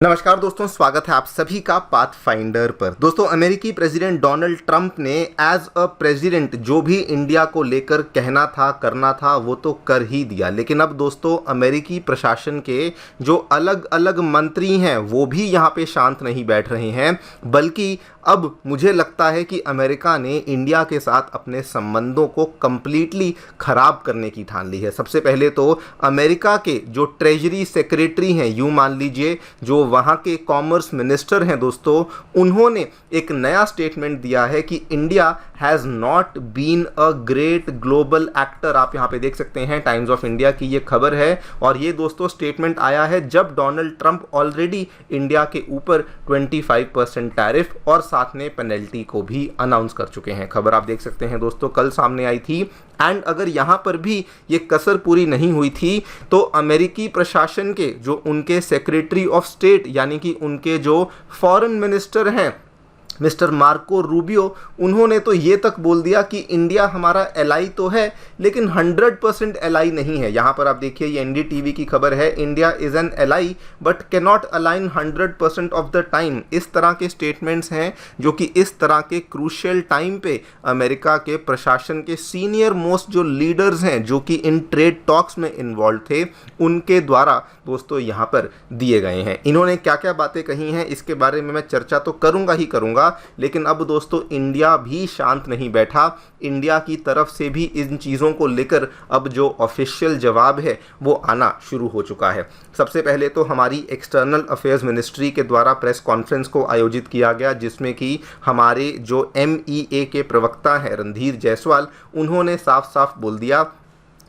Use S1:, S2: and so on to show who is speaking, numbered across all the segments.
S1: नमस्कार दोस्तों, स्वागत है आप सभी का पाथफाइंडर पर। दोस्तों, अमेरिकी प्रेसिडेंट डोनाल्ड ट्रंप ने एज अ प्रेसिडेंट जो भी इंडिया को लेकर कहना था, करना था, वो तो कर ही दिया। लेकिन अब दोस्तों, अमेरिकी प्रशासन के जो अलग अलग मंत्री हैं वो भी यहाँ पे शांत नहीं बैठ रहे हैं, बल्कि अब मुझे लगता है कि अमेरिका ने इंडिया के साथ अपने संबंधों को कंप्लीटली ख़राब करने की ठान ली है। सबसे पहले तो अमेरिका के जो ट्रेजरी सेक्रेटरी हैं, यूँ मान लीजिए जो वहाँ के कॉमर्स मिनिस्टर हैं दोस्तों, उन्होंने एक नया स्टेटमेंट दिया है कि India has not been a great global actor. आप यहाँ पे देख सकते हैं, टाइम्स ऑफ इंडिया की ये खबर है। और ये दोस्तों स्टेटमेंट आया है जब डोनाल्ड ट्रंप ऑलरेडी इंडिया के ऊपर 25% टैरिफ और साथ में पेनल्टी को भी अनाउंस कर चुके हैं। खबर आप देख सकते हैं दोस्तों, कल सामने आई थी। एंड अगर यहाँ पर भी ये कसर पूरी नहीं हुई थी तो अमेरिकी प्रशासन के जो उनके सेक्रेटरी ऑफ स्टेट यानी कि उनके जो फॉरेन मिनिस्टर हैं मिस्टर मार्को रूबियो, उन्होंने तो ये तक बोल दिया कि इंडिया हमारा एलाई तो है लेकिन 100% एलाई नहीं है। यहाँ पर आप देखिए, ये एनडीटीवी की खबर है, India is an ally but can not align 100% of the time. इस तरह के स्टेटमेंट्स हैं जो कि इस तरह के क्रूशियल टाइम पे अमेरिका के प्रशासन के सीनियर मोस्ट जो लीडर्स हैं जो कि इन ट्रेड टॉक्स में इन्वॉल्व थे, उनके द्वारा दोस्तों यहाँ पर दिए गए हैं। इन्होंने क्या क्या बातें कही हैं इसके बारे में मैं चर्चा तो करूँगा ही करूँगा, लेकिन अब दोस्तों इंडिया भी शांत नहीं बैठा। इंडिया की तरफ से भी इन चीज़ों को लेकर अब जो ऑफिशियल जवाब है वो आना शुरू हो चुका है। सबसे पहले तो हमारी एक्सटर्नल अफेयर्स मिनिस्ट्री के द्वारा प्रेस कॉन्फ्रेंस को आयोजित किया गया, जिसमें कि हमारे जो MEA के प्रवक्ता हैं रणधीर जायसवाल, उन्होंने साफ साफ बोल दिया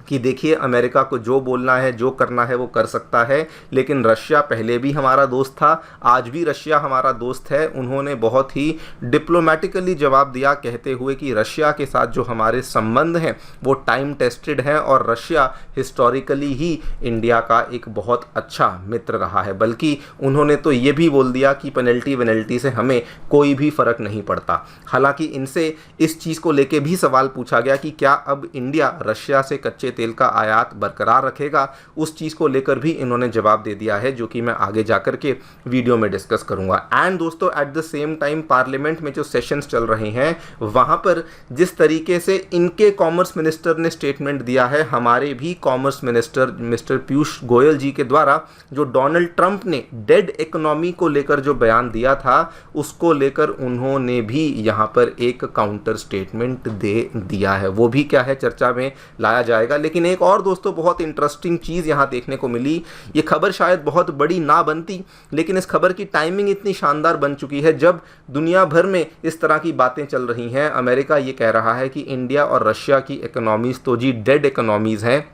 S1: कि देखिए, अमेरिका को जो बोलना है, जो करना है वो कर सकता है, लेकिन रशिया पहले भी हमारा दोस्त था, आज भी रशिया हमारा दोस्त है। उन्होंने बहुत ही डिप्लोमेटिकली जवाब दिया, कहते हुए कि रशिया के साथ जो हमारे संबंध हैं वो टाइम टेस्टेड हैं और रशिया हिस्टोरिकली ही इंडिया का एक बहुत अच्छा मित्र रहा है। बल्कि उन्होंने तो ये भी बोल दिया कि पेनल्टी से हमें कोई भी फ़र्क नहीं पड़ता। हालांकि इनसे इस चीज़ को लेके भी सवाल पूछा गया कि क्या अब इंडिया रशिया से कच्चे तेल का आयात बरकरार रखेगा। उस चीज़ को लेकर भी इन्होंने जवाब दे दिया है, जो कि मैं आगे जाकर के वीडियो में डिस्कस करूंगा। एंड दोस्तों, at the same time parliament में जो सेशंस चल रहे हैं वहां पर जिस तरीके से इनके कॉमर्स मिनिस्टर ने स्टेटमेंट दिया है, हमारे भी commerce minister mister Piyush Goyal ji के द्वारा जो डोनाल्ड ट्रंप ने डेड इकोनॉमी को लेकर जो बयान दिया था, उसको लेकर उन्होंने भी यहां पर एक काउंटर स्टेटमेंट दे दिया है। वो भी क्या है, चर्चा में लाया जाएगा। लेकिन एक और दोस्तों बहुत इंटरेस्टिंग चीज़ यहाँ देखने को मिली। ये खबर शायद बहुत बड़ी ना बनती, लेकिन इस खबर की टाइमिंग इतनी शानदार बन चुकी है जब दुनिया भर में इस तरह की बातें चल रही हैं। अमेरिका ये कह रहा है कि इंडिया और रशिया की इकोनॉमीज़ तो जी डेड इकोनॉमीज़ हैं।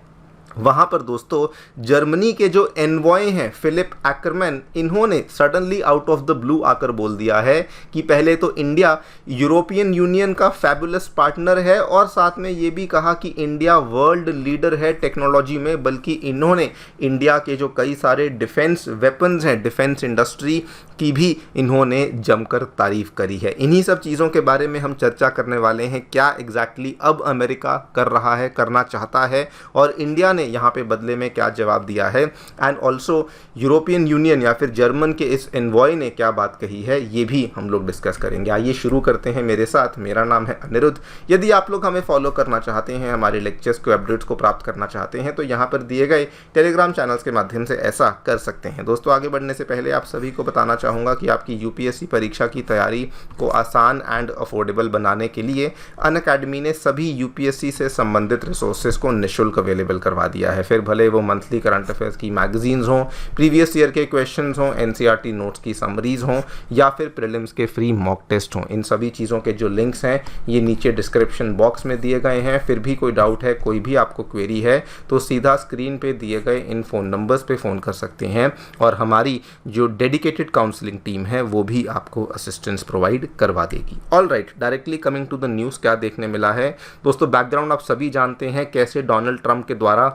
S1: वहाँ पर दोस्तों जर्मनी के जो एनवॉय हैं फिलिप एक्करमैन, इन्होंने suddenly out of the blue आकर बोल दिया है कि पहले तो इंडिया यूरोपियन यूनियन का फैबुलस पार्टनर है और साथ में ये भी कहा कि इंडिया वर्ल्ड लीडर है टेक्नोलॉजी में। बल्कि इन्होंने इंडिया के जो कई सारे डिफेंस वेपन्स हैं, डिफेंस इंडस्ट्री की भी इन्होंने जमकर तारीफ करी है। इन्हीं सब चीज़ों के बारे में हम चर्चा करने वाले हैं। क्या एग्जैक्टली अब अमेरिका कर रहा है, करना चाहता है, और इंडिया ने यहाँ पे बदले में क्या जवाब दिया है, एंड ऑल्सो यूरोपियन यूनियन या फिर जर्मन के इस एनवॉय ने क्या बात कही है, ये भी हम लोग डिस्कस करेंगे। आइए शुरू करते हैं मेरे साथ। मेरा नाम है अनिरुद्ध। यदि आप लोग हमें फॉलो करना चाहते हैं, हमारे लेक्चर्स को, अपडेट्स को प्राप्त करना चाहते हैं, तो यहाँ पर दिए गए टेलीग्राम चैनल्स के माध्यम से ऐसा कर सकते हैं। दोस्तों, आगे बढ़ने से पहले आप सभी को बताना चाहूँगा कि आपकी UPSC परीक्षा की तैयारी को आसान एंड अफोर्डेबल बनाने के लिए अनअकैडमी ने सभी UPSC से संबंधित रिसोर्सेज को निःशुल्क अवेलेबल करवा दिया है। फिर भले वो मंथली करंट अफेयर्स की मैगजीन्स हों, प्रीवियस ईयर के क्वेश्चंस हों, NCERT नोट्स की समरीज हों, या फिर प्रीलिम्स के फ्री मॉक टेस्ट हों, इन सभी चीज़ों के जो लिंक्स हैं ये नीचे डिस्क्रिप्शन बॉक्स में दिए गए हैं। फिर भी कोई डाउट है, कोई भी आपको क्वेरी है, तो सीधा स्क्रीन पे दिए गए इन फ़ोन नंबर्स पे फ़ोन कर सकते हैं और हमारी जो डेडिकेटेड काउंसलिंग टीम है वो भी आपको असिस्टेंस प्रोवाइड करवा देगी। All right, directly coming to the news, क्या देखने मिला है दोस्तों। बैकग्राउंड आप सभी जानते हैं, कैसे डोनाल्ड ट्रंप के द्वारा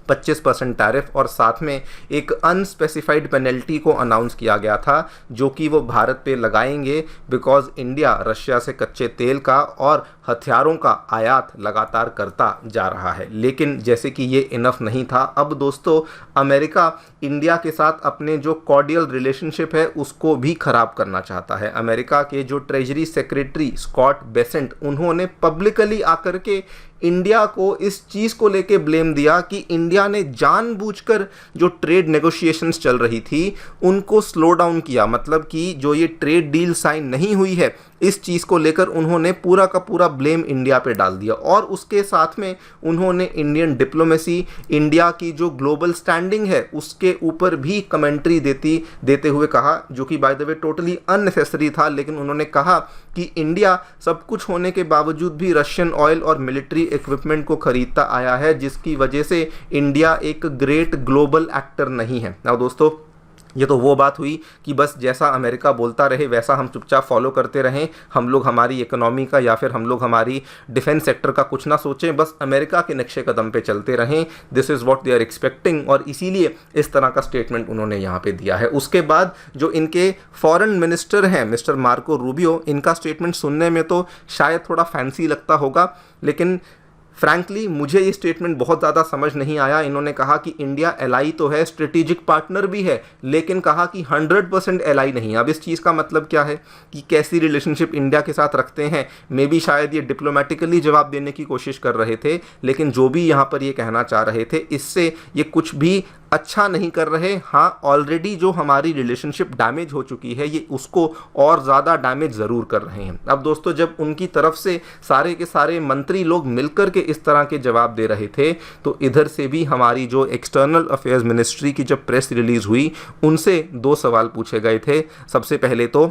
S1: 25% टैरिफ और साथ में एक अनस्पेसिफाइड पेनल्टी को अनाउंस किया गया था, जो कि वो भारत पे लगाएंगे बिकॉज इंडिया रशिया से कच्चे तेल का और हथियारों का आयात लगातार करता जा रहा है। लेकिन जैसे कि ये इनफ नहीं था, अब दोस्तों अमेरिका इंडिया के साथ अपने जो कॉर्डियल रिलेशनशिप है उसको भी खराब करना चाहता है। अमेरिका के जो ट्रेजरी सेक्रेटरी स्कॉट बेसेंट, उन्होंने पब्लिकली आकर के इंडिया को इस चीज़ को लेके ब्लेम दिया कि इंडिया ने जानबूझकर जो ट्रेड नेगोशिएशंस चल रही थी उनको स्लो डाउन किया। मतलब कि जो ये ट्रेड डील साइन नहीं हुई है, इस चीज़ को लेकर उन्होंने पूरा का पूरा ब्लेम इंडिया पे डाल दिया। और उसके साथ में उन्होंने इंडियन डिप्लोमेसी, इंडिया की जो ग्लोबल स्टैंडिंग है उसके ऊपर भी कमेंट्री देते हुए कहा, जो कि by the way totally unnecessary था। लेकिन उन्होंने कहा कि इंडिया सब कुछ होने के बावजूद भी रशियन ऑयल और मिलिट्री इक्विपमेंट को खरीदता आया है, जिसकी वजह से इंडिया एक ग्रेट ग्लोबल एक्टर नहीं है। अब दोस्तों ये तो वो बात हुई कि बस जैसा अमेरिका बोलता रहे वैसा हम चुपचाप फॉलो करते रहें, हम लोग हमारी इकोनॉमी का या फिर हम लोग हमारी डिफेंस सेक्टर का कुछ ना सोचें, बस अमेरिका के नक्शे कदम पे चलते रहें। This is what they are expecting, और इसीलिए इस तरह का स्टेटमेंट उन्होंने यहाँ पे दिया है। उसके बाद जो इनके फॉरेन मिनिस्टर हैं मिस्टर मार्को रूबियो, इनका स्टेटमेंट सुनने में तो शायद थोड़ा फैंसी लगता होगा, लेकिन फ्रैंकली मुझे ये स्टेटमेंट बहुत ज़्यादा समझ नहीं आया। इन्होंने कहा कि इंडिया एलाई तो है, स्ट्रेटेजिक पार्टनर भी है, लेकिन कहा कि 100% एलाई नहीं। अब इस चीज़ का मतलब क्या है कि कैसी रिलेशनशिप इंडिया के साथ रखते हैं, मे बी शायद ये डिप्लोमेटिकली जवाब देने की कोशिश कर रहे थे, लेकिन जो भी यहाँ पर ये कहना चाह रहे थे इससे ये कुछ भी अच्छा नहीं कर रहे। हाँ, ऑलरेडी जो हमारी रिलेशनशिप डैमेज हो चुकी है ये उसको और ज़्यादा डैमेज ज़रूर कर रहे हैं। अब दोस्तों जब उनकी तरफ से सारे के सारे मंत्री लोग मिलकर के इस तरह के जवाब दे रहे थे, तो इधर से भी हमारी जो एक्सटर्नल अफेयर्स मिनिस्ट्री की जब प्रेस रिलीज़ हुई उनसे 2 सवाल पूछे गए थे। सबसे पहले तो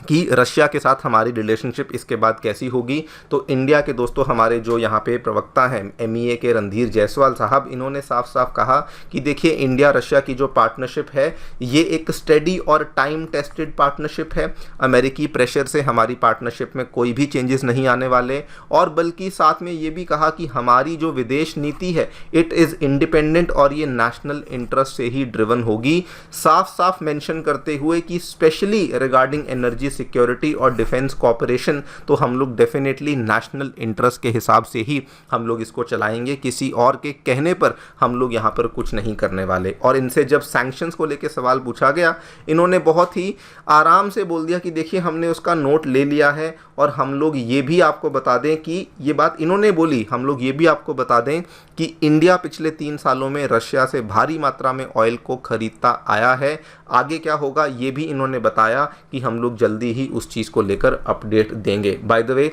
S1: कि रशिया के साथ हमारी रिलेशनशिप इसके बाद कैसी होगी। तो इंडिया के दोस्तों हमारे जो यहाँ पे प्रवक्ता हैं MEA के रणधीर जायसवाल साहब, इन्होंने साफ साफ कहा कि देखिए इंडिया रशिया की जो पार्टनरशिप है ये एक स्टेडी और टाइम टेस्टेड पार्टनरशिप है। अमेरिकी प्रेशर से हमारी पार्टनरशिप में कोई भी चेंजेस नहीं आने वाले, और बल्कि साथ में ये भी कहा कि हमारी जो विदेश नीति है इट इज़ इंडिपेंडेंट और ये नेशनल इंटरेस्ट से ही ड्रिवन होगी। साफ साफ मेंशन करते हुए कि स्पेशली रिगार्डिंग एनर्जी सिक्योरिटी और डिफेंस कॉपरेशन, तो हम लोग डेफिनेटली नेशनल इंटरेस्ट के हिसाब से ही हम लोग इसको चलाएंगे, किसी और के कहने पर हम लोग यहाँ पर कुछ नहीं करने वाले। और इनसे जब सैंक्शंस को लेकर सवाल पूछा गया, इन्होंने बहुत ही आराम से बोल दिया कि देखिए हमने उसका नोट ले लिया है, और हम लोग ये भी आपको बता दें कि ये बात इन्होंने बोली, हम लोग ये भी आपको बता दें कि इंडिया पिछले 3 सालों में रशिया से भारी मात्रा में ऑयल को खरीदता आया है। आगे क्या होगा ये भी इन्होंने बताया कि हम लोग जल्दी ही उस चीज़ को लेकर अपडेट देंगे। बाय द वे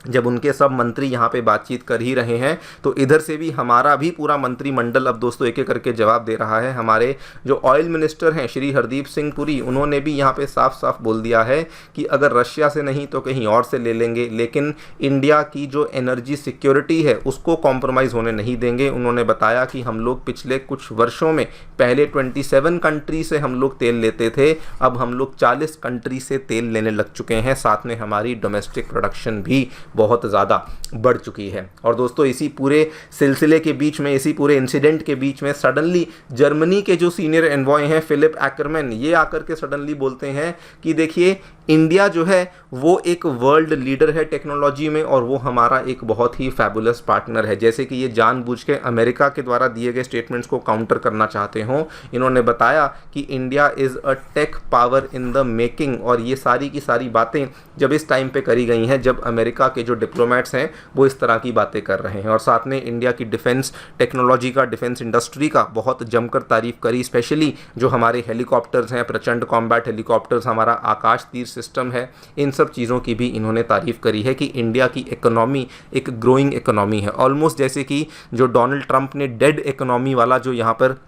S1: जब उनके सब मंत्री यहाँ पे बातचीत कर ही रहे हैं, तो इधर से भी हमारा भी पूरा मंत्रिमंडल अब दोस्तों एक एक करके जवाब दे रहा है। हमारे जो ऑयल मिनिस्टर हैं श्री हरदीप सिंह पुरी, उन्होंने भी यहाँ पे साफ साफ बोल दिया है कि अगर रशिया से नहीं तो कहीं और से ले लेंगे, लेकिन इंडिया की जो एनर्जी सिक्योरिटी है उसको कॉम्प्रोमाइज़ होने नहीं देंगे। उन्होंने बताया कि हम लोग पिछले कुछ वर्षों में पहले 27 कंट्री से हम लोग तेल लेते थे, अब हम लोग 40 कंट्री से तेल लेने लग चुके हैं। साथ में हमारी डोमेस्टिक प्रोडक्शन भी बहुत ज़्यादा बढ़ चुकी है। और दोस्तों इसी पूरे सिलसिले के बीच में, इसी पूरे इंसिडेंट के बीच में सडनली जर्मनी के जो सीनियर एनवॉय हैं फिलिप एक्करमैन, ये आकर के सडनली बोलते हैं कि देखिए इंडिया जो है वो एक वर्ल्ड लीडर है टेक्नोलॉजी में, और वो हमारा एक बहुत ही फैबुलस पार्टनर है। जैसे कि ये जानबूझ के अमेरिका के द्वारा दिए गए स्टेटमेंट्स को काउंटर करना चाहते हों। इन्होंने बताया कि India is a tech power in the making, और ये सारी की सारी बातें जब इस टाइम पे करी गई हैं जब अमेरिका के जो डिप्लोमेट्स हैं वो इस तरह की बातें कर रहे हैं। और साथ में इंडिया की डिफेंस टेक्नोलॉजी का, डिफेंस इंडस्ट्री का बहुत जमकर तारीफ करी। स्पेशली जो हमारे हेलीकॉप्टर्स हैं, प्रचंड कॉम्बैट हेलीकॉप्टर्स, हमारा आकाश तीर सिस्टम है, इन सब चीज़ों की भी इन्होंने तारीफ करी है कि इंडिया की इकोनॉमी एक ग्रोइंग इकोनॉमी है। ऑलमोस्ट जैसे कि जो डोनाल्ड ट्रंप ने डेड इकोनॉमी वाला जो यहाँ पर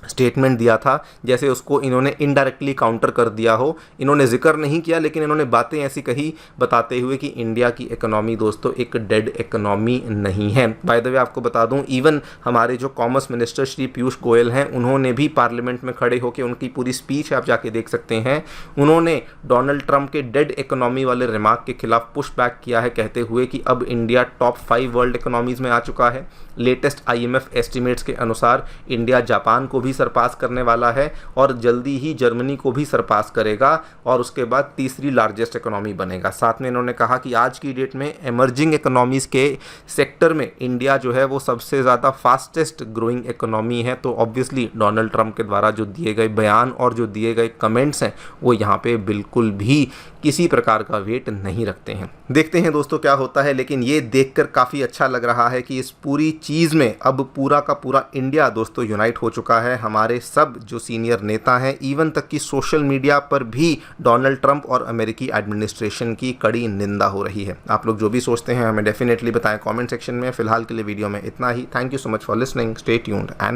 S1: स्टेटमेंट दिया था, जैसे उसको इन्होंने इनडायरेक्टली काउंटर कर दिया हो। इन्होंने जिक्र नहीं किया लेकिन इन्होंने बातें ऐसी कही बताते हुए कि इंडिया की इकोनॉमी दोस्तों एक डेड इकोनॉमी नहीं है। बाय द वे आपको बता दूं, इवन हमारे जो कॉमर्स मिनिस्टर श्री पीयूष गोयल हैं, उन्होंने भी पार्लियामेंट में खड़े होकर, उनकी पूरी स्पीच आप जाके देख सकते हैं, उन्होंने डोनाल्ड ट्रंप के डेड इकोनॉमी वाले रिमार्क के खिलाफ पुश बैक किया है, कहते हुए कि अब इंडिया टॉप 5 वर्ल्ड इकोनॉमीज़ में आ चुका है। लेटेस्ट IMF एस्टिमेट्स के अनुसार इंडिया जापान को भी भी सरपास करने वाला है और जल्दी ही जर्मनी को भी सरपास करेगा और उसके बाद तीसरी लार्जेस्ट इकोनॉमी बनेगा। साथ में इन्होंने कहा कि आज की डेट में इमर्जिंग इकोनॉमीज़ के सेक्टर में इंडिया जो है वो सबसे ज़्यादा फास्टेस्ट ग्रोइंग इकोनॉमी है। तो ऑब्वियसली डोनाल्ड ट्रंप के द्वारा जो दिए गए बयान और जो दिए गए कमेंट्स हैं वो यहाँ पे बिल्कुल भी किसी प्रकार का वेट नहीं रखते हैं। देखते हैं दोस्तों क्या होता है, लेकिन ये देखकर काफ़ी अच्छा लग रहा है कि इस पूरी चीज़ में अब पूरा का पूरा इंडिया दोस्तों यूनाइट हो चुका है। हमारे सब जो सीनियर नेता हैं, इवन तक कि सोशल मीडिया पर भी डोनाल्ड ट्रंप और अमेरिकी एडमिनिस्ट्रेशन की कड़ी निंदा हो रही है। आप लोग जो भी सोचते हैं हमें डेफिनेटली बताएं कमेंट सेक्शन में। फिलहाल के लिए वीडियो में इतना ही। Thank you so much for listening. Stay tuned and